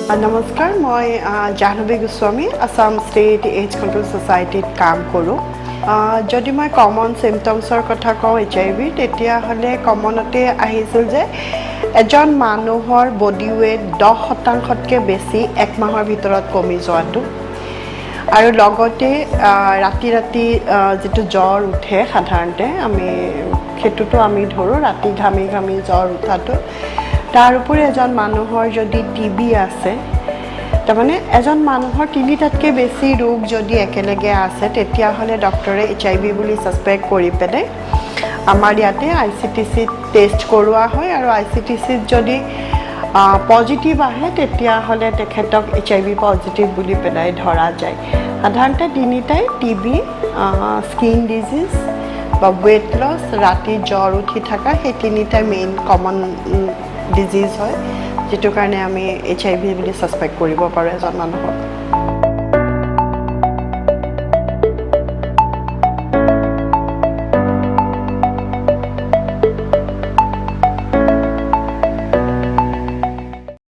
নমস্কাৰ মই Jahnavi Goswami Assam state AIDS control ছ'চাইটিত কাম কৰোঁ যদি মই কমন চিমটমছৰ কথা কওঁ HIV তেতিয়াহ'লে কমনতে আহিছিল যে এজন মানুহৰ বডি ৱেইট 10%তকৈ বেছি এক মাহৰ ভিতৰত কমি যোৱাটো আৰু লগতে ৰাতি যিটো জ্বৰ উঠে সাধাৰণতে সেইটোতো আমি ধৰোঁ ৰাতি ঘামি জ্বৰ উঠাটো তাৰ উপৰি এজন মানুহৰ যদি TB আছে তাৰমানে এজন মানুহৰ 3টাতকৈ বেছি ৰোগ যদি একেলগে আছে তেতিয়াহ'লে ডক্টৰে HIV বুলি সাসপেক্ট কৰি পেলাই আমাৰ ইয়াতে ICTC টেষ্ট কৰোৱা হয় আৰু ICTCত যদি পজিটিভ আহে তেতিয়াহ'লে তেখেতক HIV পজিটিভ বুলি পেলাই ধৰা যায় সাধাৰণতে তিনিটাই TB স্কিন ডিজিজ বা ৱেট লছ ৰাতি জ্বৰ উঠি থকা সেই তিনিটাই মেইন কমন ডিজিজ হয় যেটো কাৰণে আমি HIV বুলি সাসপেক্ট কৰিব পাৰোঁ এজন মানুহক